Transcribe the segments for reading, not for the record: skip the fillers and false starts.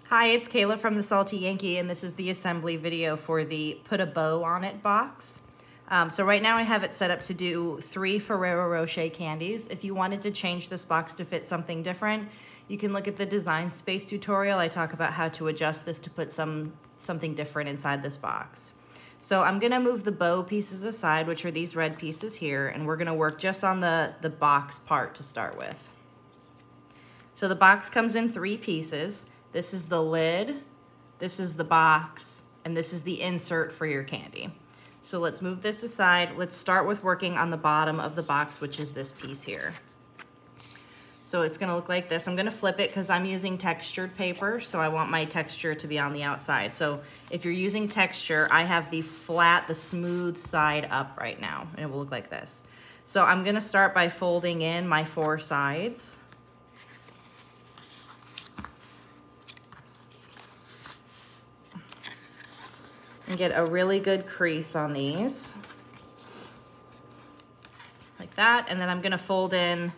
Hi, it's Kayla from the Salty Yankee, and this is the assembly video for the Put a Bow on It box. So right now I have it set up to do 3 Ferrero Rocher candies. If you wanted to change this box to fit something different, you can look at the design space tutorial. I talk about how to adjust this to put something different inside this box. So I'm gonna move the bow pieces aside, which are these red pieces here, and we're gonna work just on the box part to start with. So the box comes in 3 pieces. This is the lid, this is the box, and this is the insert for your candy. So let's move this aside. Let's start with working on the bottom of the box, which is this piece here. So it's gonna look like this. I'm gonna flip it because I'm using textured paper, so I want my texture to be on the outside. So if you're using texture, I have the flat, the smooth side up right now, and it will look like this. So I'm gonna start by folding in my 4 sides. And get a really good crease on these, like that. And then I'm gonna fold in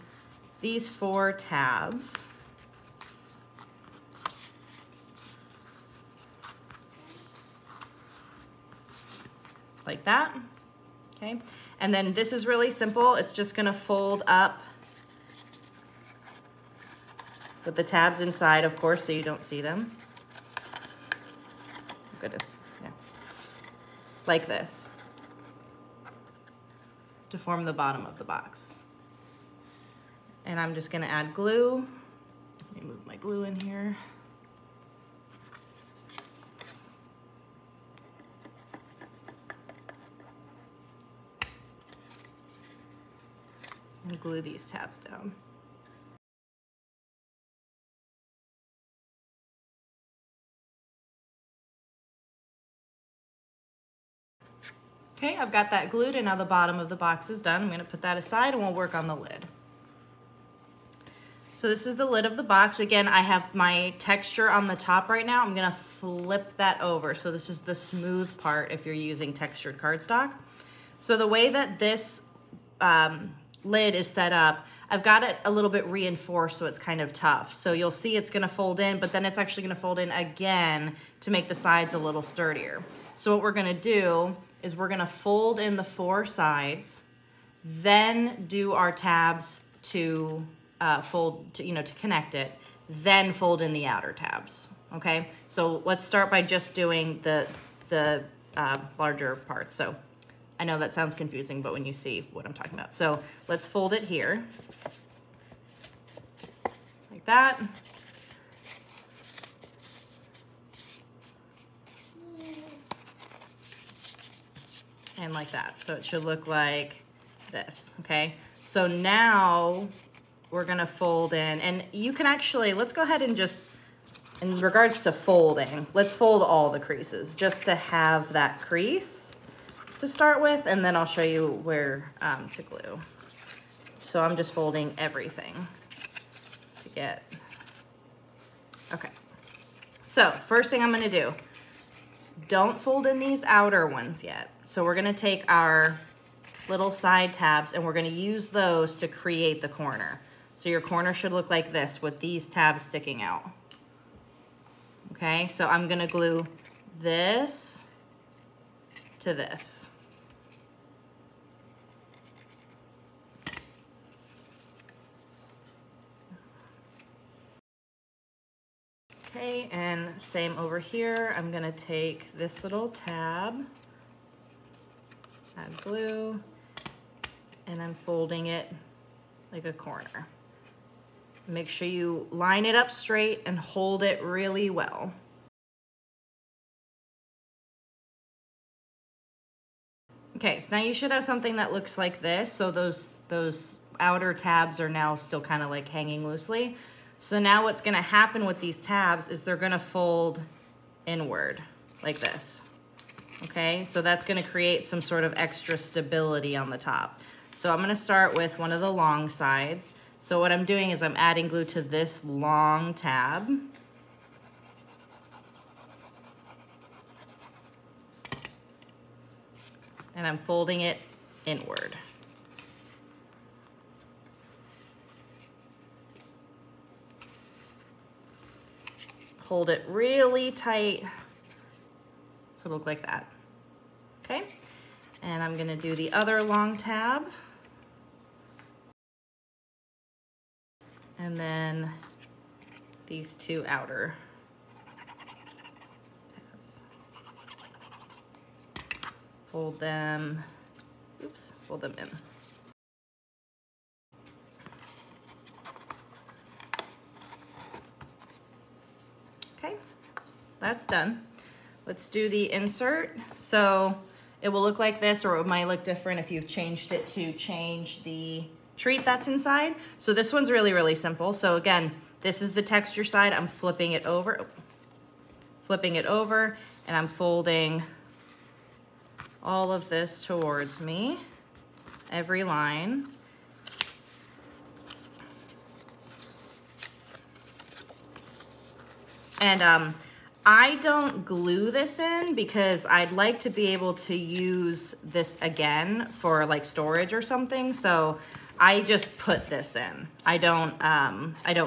these 4 tabs. Like that, okay? And then this is really simple. It's just gonna fold up with the tabs inside, of course, so you don't see them. Goodness. Like this, to form the bottom of the box. And I'm just gonna add glue. Let me move my glue in here. And glue these tabs down. Okay, I've got that glued, and now the bottom of the box is done. I'm gonna put that aside and we'll work on the lid. So this is the lid of the box. Again, I have my texture on the top right now. I'm gonna flip that over. So this is the smooth part if you're using textured cardstock. So the way that this lid is set up, I've got it a little bit reinforced so it's kind of tough. So you'll see it's gonna fold in, but then it's actually gonna fold in again to make the sides a little sturdier. So what we're gonna do is we're gonna fold in the 4 sides, then do our tabs to to connect it, then fold in the outer tabs, okay? So let's start by just doing the larger parts. So I know that sounds confusing, but when you see what I'm talking about. So let's fold it here, like that. And like that. So it should look like this, okay? So now we're gonna fold in, and you can actually, let's go ahead and just, in regards to folding, let's fold all the creases just to have that crease to start with, and then I'll show you where to glue. So I'm just folding everything to get, okay. So first thing I'm gonna do, don't fold in these outer ones yet. So we're gonna take our little side tabs and we're gonna use those to create the corner. So your corner should look like this with these tabs sticking out. Okay, so I'm gonna glue this to this. Okay, and same over here. I'm gonna take this little tab, add glue, and I'm folding it like a corner. Make sure you line it up straight and hold it really well. Okay, so now you should have something that looks like this. So those outer tabs are now still kind of like hanging loosely. So now what's gonna happen with these tabs is they're gonna fold inward like this. Okay, so that's gonna create some sort of extra stability on the top. So I'm gonna start with one of the long sides. So what I'm doing is I'm adding glue to this long tab. And I'm folding it inward. hold it really tight. So it'll look like that, okay? And I'm gonna do the other long tab. And then these two outer tabs. Fold them, oops, fold them in. Okay, that's done. Let's do the insert. So it will look like this, or it might look different if you've changed it to change the treat that's inside. So this one's really, really simple. So again, this is the texture side. I'm flipping it over, and I'm folding all of this towards me, every line. And I don't glue this in because I'd like to be able to use this again for like storage or something. So I just put this in. I don't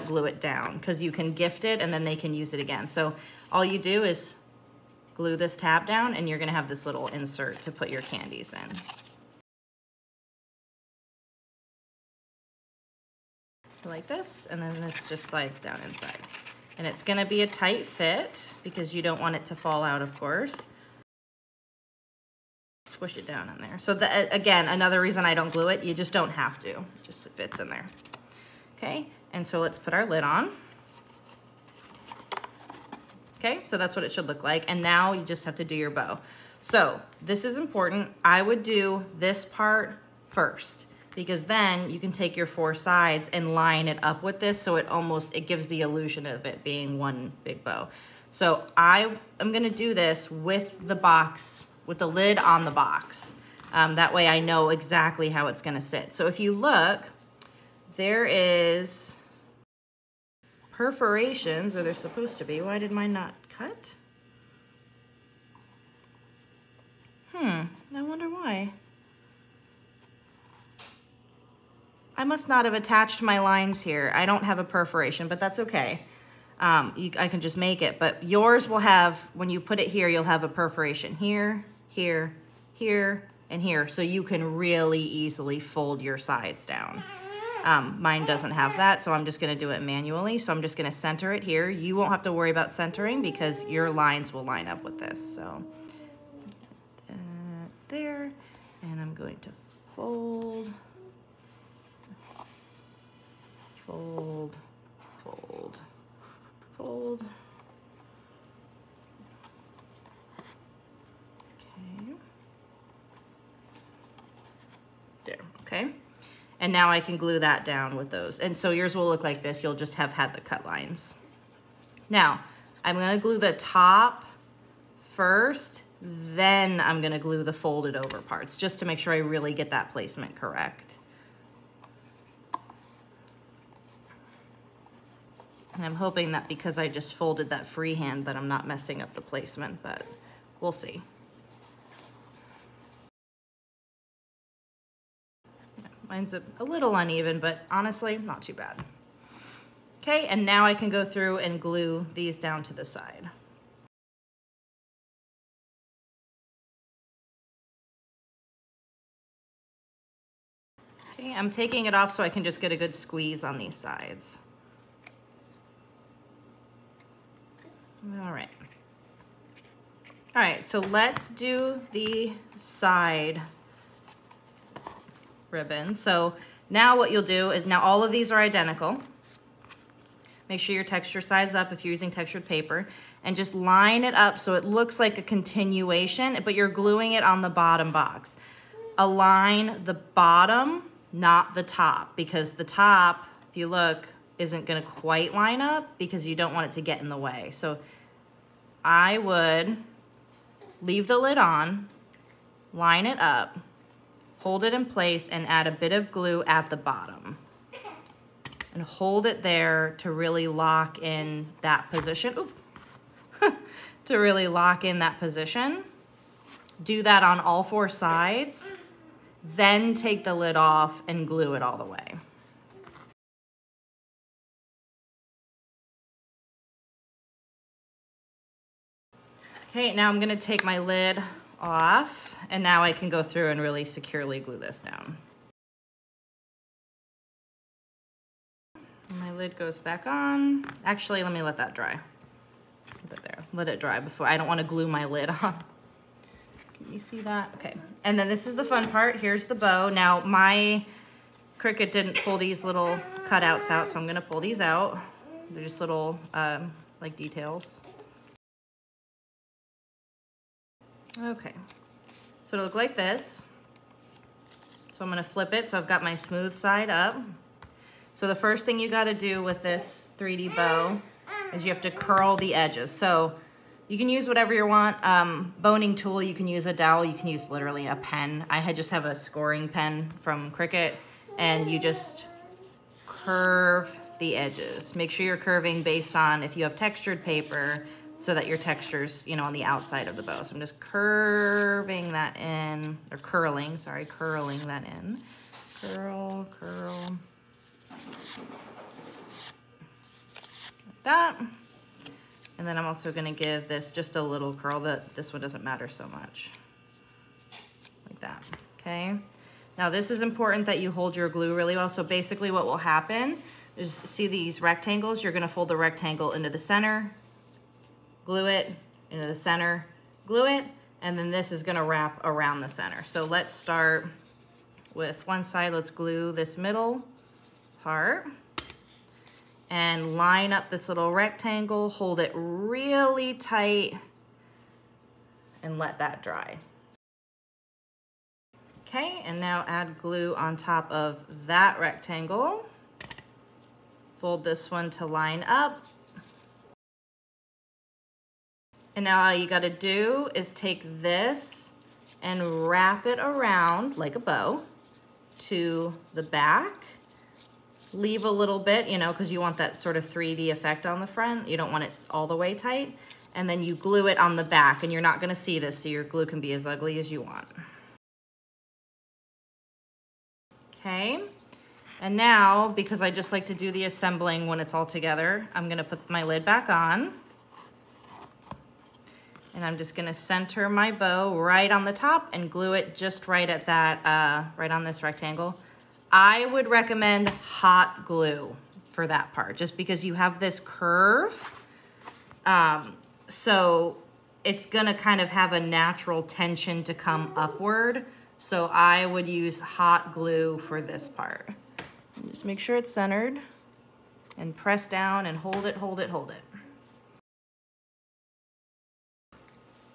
glue it down because you can gift it and then they can use it again. So all you do is glue this tab down and you're gonna have this little insert to put your candies in. So like this, and then this just slides down inside. And it's gonna be a tight fit because you don't want it to fall out, of course. Squish it down in there. So again, another reason I don't glue it, you just don't have to. It just fits in there. Okay, and so let's put our lid on. Okay, so that's what it should look like. And now you just have to do your bow. So this is important. I would do this part first, because then you can take your 4 sides and line it up with this so it gives the illusion of it being one big bow. So I am gonna do this with the box, with the lid on the box. That way I know exactly how it's gonna sit. So if you look, there is perforations, or they're supposed to be. Why did mine not cut? I wonder why. I must not have attached my lines here. I don't have a perforation, but that's okay. I can just make it, but yours will have, when you put it here, you'll have a perforation here, here, here, and here, so you can really easily fold your sides down. Mine doesn't have that, so I'm just gonna do it manually. So I'm just gonna center it here. You won't have to worry about centering because your lines will line up with this. So there, and I'm going to fold, fold, fold, fold. Okay. There, okay. And now I can glue that down with those. And so yours will look like this. You'll just have had the cut lines. Now, I'm gonna glue the top first, then I'm gonna glue the folded over parts, just to make sure I really get that placement correct. And I'm hoping that because I just folded that freehand that I'm not messing up the placement, but we'll see. Mine's a little uneven, but honestly, not too bad. Okay, and now I can go through and glue these down to the side. Okay, I'm taking it off so I can just get a good squeeze on these sides. All right. All right, so let's do the side ribbon. So now what you'll do is, now all of these are identical. Make sure your texture side's up if you're using textured paper, and just line it up so it looks like a continuation, but you're gluing it on the bottom box. Align the bottom, not the top, because the top, if you look, isn't gonna quite line up because you don't want it to get in the way. So I would leave the lid on, line it up, hold it in place, and add a bit of glue at the bottom. And hold it there to really lock in that position. To really lock in that position. Do that on all 4 sides. Then take the lid off and glue it all the way. Okay, now I'm gonna take my lid off, and now I can go through and really securely glue this down. My lid goes back on. Actually, let me let that dry. Put it there. Let it dry before, I don't want to glue my lid on. Can you see that? Okay. And then this is the fun part. Here's the bow. Now my Cricut didn't pull these little cutouts out, so I'm going to pull these out. They're just little like details. Okay. So it'll look like this. So I'm going to flip it so I've got my smooth side up. So the first thing you got to do with this 3D bow is you have to curl the edges. So you can use whatever you want. Boning tool, you can use a dowel, you can use literally a pen. I just have a scoring pen from Cricut, and you just curve the edges. Make sure you're curving based on if you have textured paper, so that your texture's, you know, on the outside of the bow. So I'm just curving that in, or curling that in. Curl, curl. Like that. And then I'm also gonna give this just a little curl. This one doesn't matter so much. Like that, okay? Now this is important that you hold your glue really well. So basically what will happen is, see these rectangles? You're gonna fold the rectangle into the center, glue it into the center, glue it, and then this is gonna wrap around the center. So let's start with one side. Let's glue this middle part and line up this little rectangle, hold it really tight, and let that dry. Okay, and now add glue on top of that rectangle. Fold this one to line up. And now all you gotta do is take this and wrap it around like a bow to the back. Leave a little bit, you know, because you want that sort of 3D effect on the front. You don't want it all the way tight. And then you glue it on the back, and you're not gonna see this, so your glue can be as ugly as you want. Okay, and now, because I just like to do the assembling when it's all together, I'm gonna put my lid back on. And I'm just gonna center my bow right on the top and glue it just right at that, right on this rectangle. I would recommend hot glue for that part, just because you have this curve. So it's gonna kind of have a natural tension to come upward. So I would use hot glue for this part. And just make sure it's centered and press down and hold it, hold it, hold it.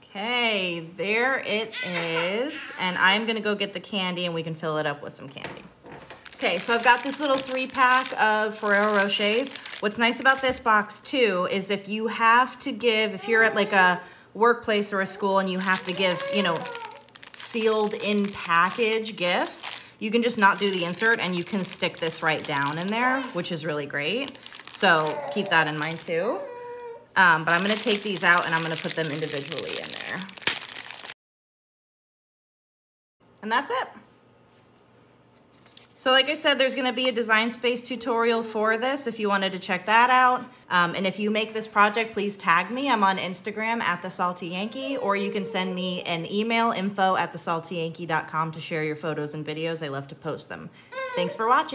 Okay, there it is. And I'm gonna go get the candy and we can fill it up with some candy. Okay, so I've got this little 3-pack of Ferrero Rochers. What's nice about this box too is if you have to give, if you're at like a workplace or a school and you have to give, you know, sealed in package gifts, you can just not do the insert and you can stick this right down in there, which is really great. So keep that in mind too. But I'm gonna take these out and I'm gonna put them individually in there. And that's it. So like I said, there's gonna be a Design Space tutorial for this if you wanted to check that out. And if you make this project, please tag me. I'm on Instagram at The Salty Yankee, or you can send me an email, info@thesaltyyankee.com, to share your photos and videos. I love to post them. Thanks for watching.